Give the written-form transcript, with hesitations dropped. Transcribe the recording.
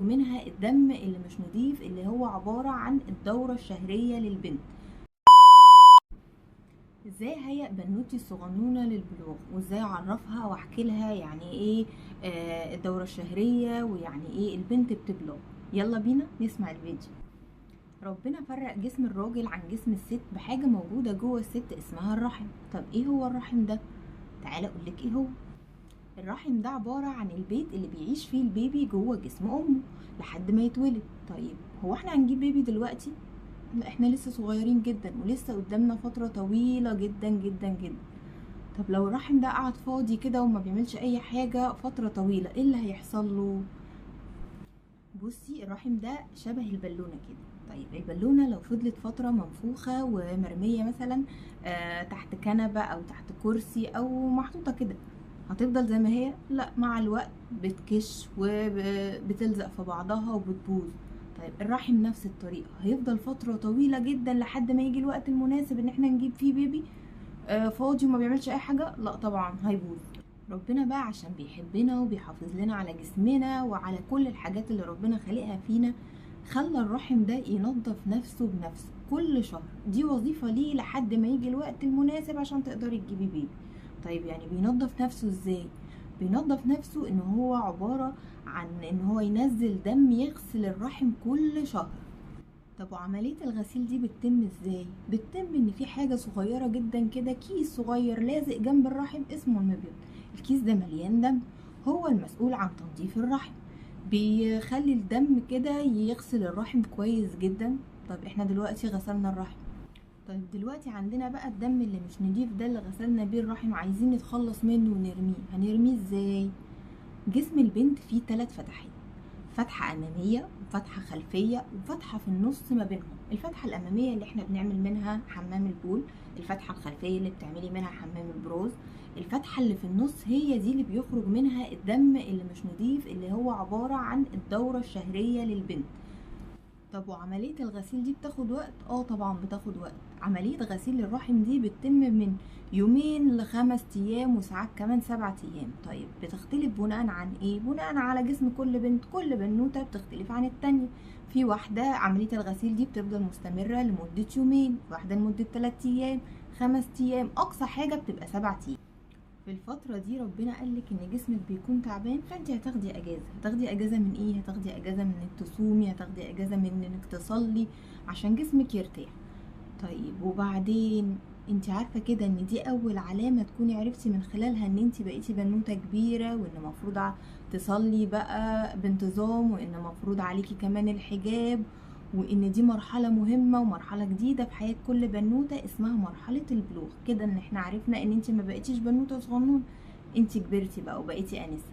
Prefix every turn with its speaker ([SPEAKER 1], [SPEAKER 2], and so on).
[SPEAKER 1] منها الدم اللي مش نضيف اللي هو عبارة عن الدورة الشهرية للبنت. ازاي هيئ بنوتي الصغنونة للبلوغ، وازاي اعرفها واحكي لها يعني ايه الدورة الشهرية ويعني ايه البنت بتبلغ. يلا بينا نسمع الفيديو. ربنا فرق جسم الراجل عن جسم الست بحاجة موجودة جوه الست اسمها الرحم. طب ايه هو الرحم ده؟ تعالى اقولك ايه هو. الرحم ده عبارة عن البيت اللي بيعيش فيه البيبي جوه جسم امه لحد ما يتولد. طيب هو احنا هنجيب بيبي دلوقتي؟ لا، احنا لسه صغيرين جدا ولسه قدامنا فترة طويلة جدا جدا جدا. طب لو الرحم ده قعد فاضي كده وما بيعملش اي حاجة فترة طويلة، ايه اللي هيحصل له؟ بصي، الرحم ده شبه البالونة كده. طيب البالونة لو فضلت فترة منفوخة ومرمية مثلا تحت كنبة او تحت كرسي او محطوطة كده، هتفضل زي ما هي؟ لا، مع الوقت بتكش وبتلزق في بعضها وبتبوظ. طيب الرحم نفس الطريقة، هيفضل فترة طويلة جدا لحد ما يجي الوقت المناسب ان احنا نجيب فيه بيبي فاضي وما بيعملش اي حاجة؟ لا طبعا هيبوظ. ربنا بقى عشان بيحبنا وبيحافظ لنا على جسمنا وعلى كل الحاجات اللي ربنا خلقها فينا، خلى الرحم ده ينظف نفسه بنفسه كل شهر. دي وظيفة ليه لحد ما يجي الوقت المناسب عشان تقدري تجيبي بيبي. طيب يعني بينظف نفسه ازاي؟ بينظف نفسه ان هو عبارة عن ان هو ينزل دم يغسل الرحم كل شهر. طب وعملية الغسيل دي بتتم ازاي؟ بتتم ان في حاجة صغيرة جدا كده، كيس صغير لازق جنب الرحم اسمه المبيض. الكيس ده مليان دم، هو المسؤول عن تنظيف الرحم، بيخلي الدم كده يغسل الرحم كويس جدا. طب احنا دلوقتي غسلنا الرحم، طيب دلوقتي عندنا بقى الدم اللي مش نضيف ده اللي غسلنا بيه الرحم، عايزين نتخلص منه ونرميه. هنرميه ازاي؟ جسم البنت فيه 3 فتحات، فتحة أمامية وفتحة خلفية وفتحة في النص ما بينهم. الفتحة الأمامية اللي احنا بنعمل منها حمام البول، الفتحة الخلفية اللي بتعملي منها حمام البروز، الفتحة اللي في النص هي دي اللي بيخرج منها الدم اللي مش نضيف اللي هو عبارة عن الدورة الشهرية للبنت. طب وعملية الغسيل دي بتاخد وقت؟ طبعا بتاخد وقت. عملية غسيل الرحم دي بتتم من 2 ل5 ايام وساعات كمان 7 ايام. طيب بتختلف بناء عن ايه؟ بناء على جسم كل بنت، كل بنوتة بتختلف عن التانية. في واحدة عملية الغسيل دي بتفضل مستمرة لمدة يومين، واحدة لمدة 3 ايام، 5 ايام، اقصى حاجة بتبقى 7 ايام. في الفترة دي ربنا قالك ان جسمك بيكون تعبان، فانت هتاخدي اجازة. هتاخدي اجازة من ايه؟ هتاخدي اجازة من انك تصومي، هتاخدي اجازة من انك تصلي عشان جسمك يرتاح. طيب وبعدين انت عارفة كده ان دي اول علامة تكوني عرفتي من خلالها ان انت بقيتي بنوتة كبيرة، وان مفروض تصلي بقى بانتظام، وان مفروض عليكي كمان الحجاب، وان دي مرحلة مهمة ومرحلة جديدة في حياة كل بنوتة اسمها مرحلة البلوغ. كده ان احنا عرفنا ان انت ما بقيتيش بنوتة صغنون، انت كبرتي بقى وبقيتي انسة.